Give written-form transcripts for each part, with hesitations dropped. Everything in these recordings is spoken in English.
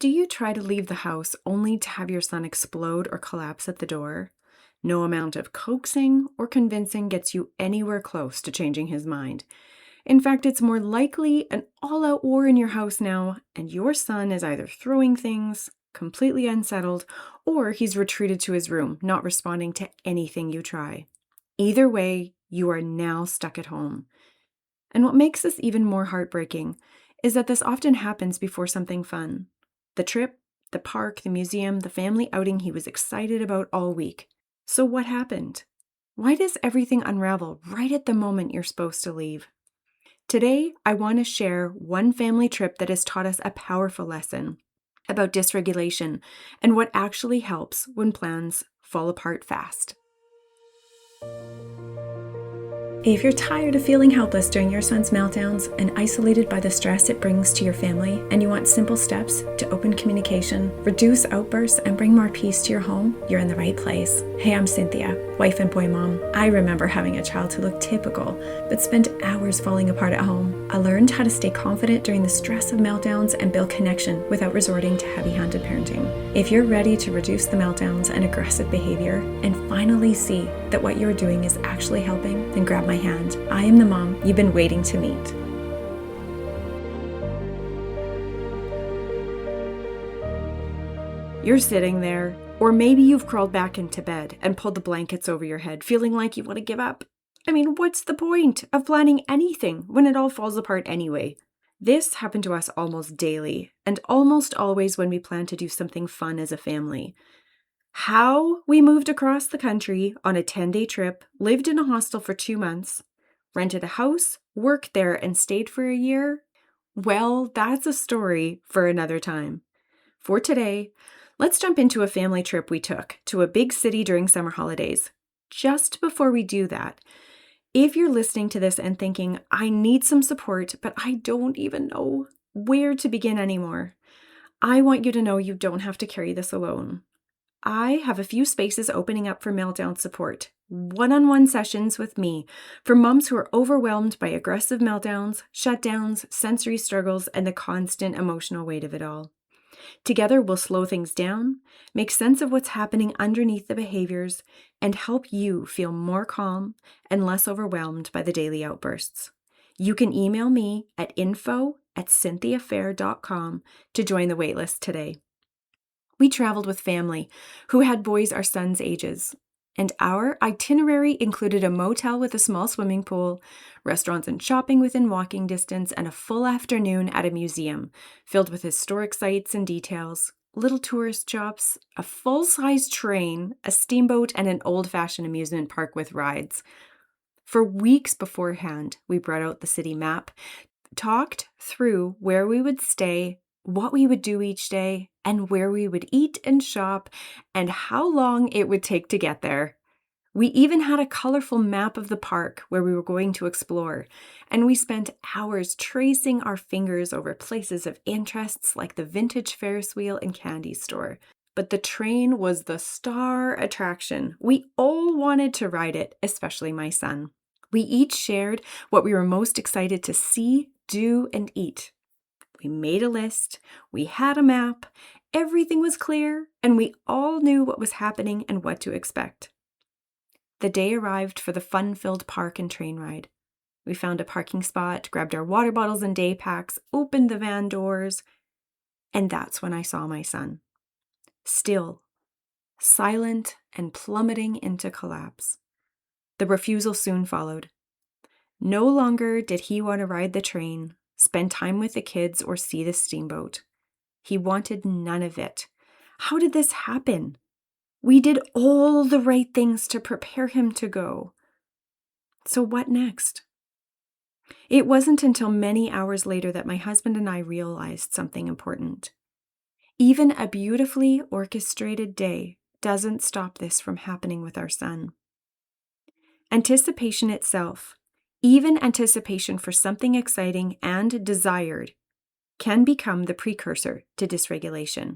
Do you try to leave the house only to have your son explode or collapse at the door? No amount of coaxing or convincing gets you anywhere close to changing his mind. In fact, it's more likely an all-out war in your house now, and your son is either throwing things, completely unsettled, or he's retreated to his room, not responding to anything you try. Either way, you are now stuck at home. And what makes this even more heartbreaking is that this often happens before something fun. The trip, the park, the museum, the family outing he was excited about all week. So what happened? Why does everything unravel right at the moment you're supposed to leave? Today, I want to share one family trip that has taught us a powerful lesson about dysregulation and what actually helps when plans fall apart fast. If you're tired of feeling helpless during your son's meltdowns and isolated by the stress it brings to your family, and you want simple steps to open communication, reduce outbursts, and bring more peace to your home, you're in the right place. Hey, I'm Cynthia, wife and boy mom. I remember having a child who looked typical, but spent hours falling apart at home. I learned how to stay confident during the stress of meltdowns and build connection without resorting to heavy-handed parenting. If you're ready to reduce the meltdowns and aggressive behavior and finally see that what you're doing is actually helping, then grab my hand. I am the mom you've been waiting to meet. You're sitting there, or maybe you've crawled back into bed and pulled the blankets over your head, feeling like you want to give up. I mean, what's the point of planning anything when it all falls apart anyway? This happened to us almost daily, and almost always when we plan to do something fun as a family. How we moved across the country on a 10-day trip, lived in a hostel for 2 months, rented a house, worked there, and stayed for a year? Well, that's a story for another time. For today, let's jump into a family trip we took to a big city during summer holidays. Just before we do that, if you're listening to this and thinking, I need some support, but I don't even know where to begin anymore, I want you to know you don't have to carry this alone. I have a few spaces opening up for meltdown support, one-on-one sessions with me for moms who are overwhelmed by aggressive meltdowns, shutdowns, sensory struggles, and the constant emotional weight of it all. Together, we'll slow things down, make sense of what's happening underneath the behaviors, and help you feel more calm and less overwhelmed by the daily outbursts. You can email me at info@cynthiafair.com to join the waitlist today. We traveled with family who had boys our son's ages, and our itinerary included a motel with a small swimming pool, restaurants and shopping within walking distance, and a full afternoon at a museum filled with historic sights and details, little tourist shops, a full-size train, a steamboat, and an old-fashioned amusement park with rides. For weeks beforehand, we brought out the city map, talked through where we would stay, what we would do each day, and where we would eat and shop, and how long it would take to get there. We even had a colorful map of the park where we were going to explore, and we spent hours tracing our fingers over places of interests like the vintage Ferris wheel and candy store. But the train was the star attraction. We all wanted to ride it, especially my son. We each shared what we were most excited to see, do, and eat. We made a list, we had a map, everything was clear, and we all knew what was happening and what to expect. The day arrived for the fun-filled park and train ride. We found a parking spot, grabbed our water bottles and day packs, opened the van doors, and that's when I saw my son. Still, silent and plummeting into collapse. The refusal soon followed. No longer did he want to ride the train, spend time with the kids, or see the steamboat. He wanted none of it. How did this happen? We did all the right things to prepare him to go. So what next? It wasn't until many hours later that my husband and I realized something important. Even a beautifully orchestrated day doesn't stop this from happening with our son. Anticipation itself, even anticipation for something exciting and desired, can become the precursor to dysregulation.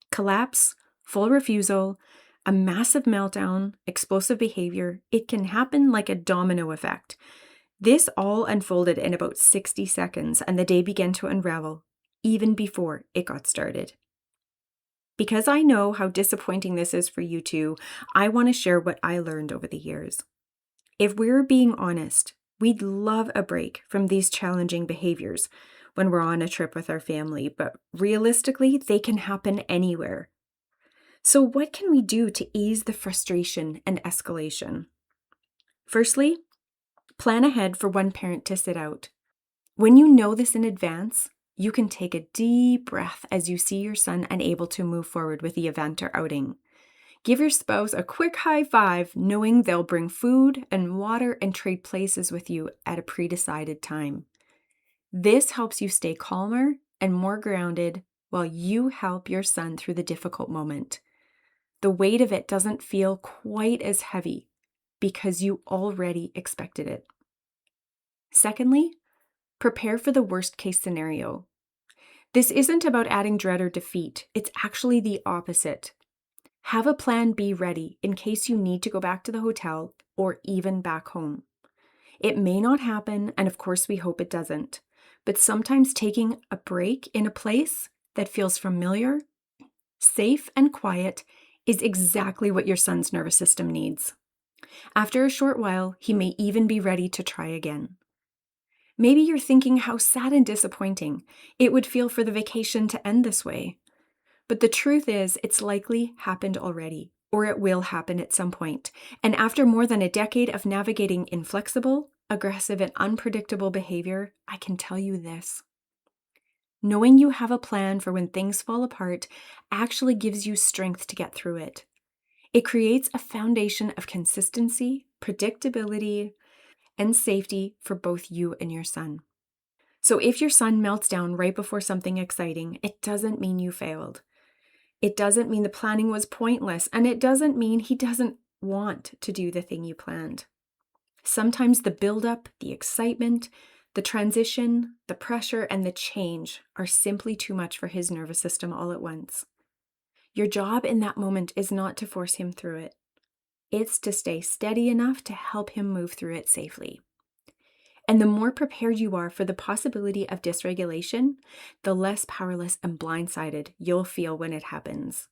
Collapse, full refusal, a massive meltdown, explosive behavior, it can happen like a domino effect. This all unfolded in about 60 seconds, and the day began to unravel, even before it got started. Because I know how disappointing this is for you too, I want to share what I learned over the years. If we're being honest, we'd love a break from these challenging behaviors when we're on a trip with our family, but realistically, they can happen anywhere. So what can we do to ease the frustration and escalation? Firstly, plan ahead for one parent to sit out. When you know this in advance, you can take a deep breath as you see your son unable to move forward with the event or outing. Give your spouse a quick high five, knowing they'll bring food and water and trade places with you at a pre-decided time. This helps you stay calmer and more grounded while you help your son through the difficult moment. The weight of it doesn't feel quite as heavy because you already expected it. Secondly, prepare for the worst case scenario. This isn't about adding dread or defeat. It's actually the opposite. Have a plan B ready in case you need to go back to the hotel or even back home. It may not happen, and of course we hope it doesn't, but sometimes taking a break in a place that feels familiar, safe, and quiet is exactly what your son's nervous system needs. After a short while, he may even be ready to try again. Maybe you're thinking how sad and disappointing it would feel for the vacation to end this way. But the truth is, it's likely happened already, or it will happen at some point. And after more than a decade of navigating inflexible, aggressive, and unpredictable behavior, I can tell you this. Knowing you have a plan for when things fall apart actually gives you strength to get through it. It creates a foundation of consistency, predictability, and safety for both you and your son. So if your son melts down right before something exciting, it doesn't mean you failed. It doesn't mean the planning was pointless, and it doesn't mean he doesn't want to do the thing you planned. Sometimes the buildup, the excitement, the transition, the pressure, and the change are simply too much for his nervous system all at once. Your job in that moment is not to force him through it. It's to stay steady enough to help him move through it safely. And the more prepared you are for the possibility of dysregulation, the less powerless and blindsided you'll feel when it happens.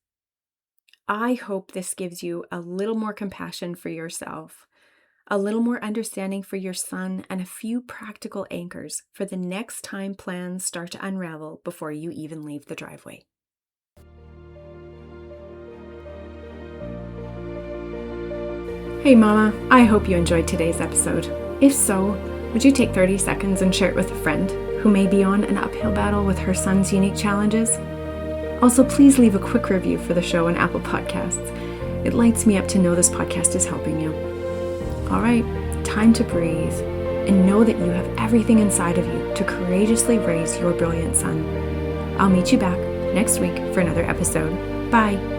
I hope this gives you a little more compassion for yourself, a little more understanding for your son, and a few practical anchors for the next time plans start to unravel before you even leave the driveway. Hey Mama, I hope you enjoyed today's episode. If so, would you take 30 seconds and share it with a friend who may be on an uphill battle with her son's unique challenges? Also, please leave a quick review for the show on Apple Podcasts. It lights me up to know this podcast is helping you. All right, time to breathe and know that you have everything inside of you to courageously raise your brilliant son. I'll meet you back next week for another episode. Bye.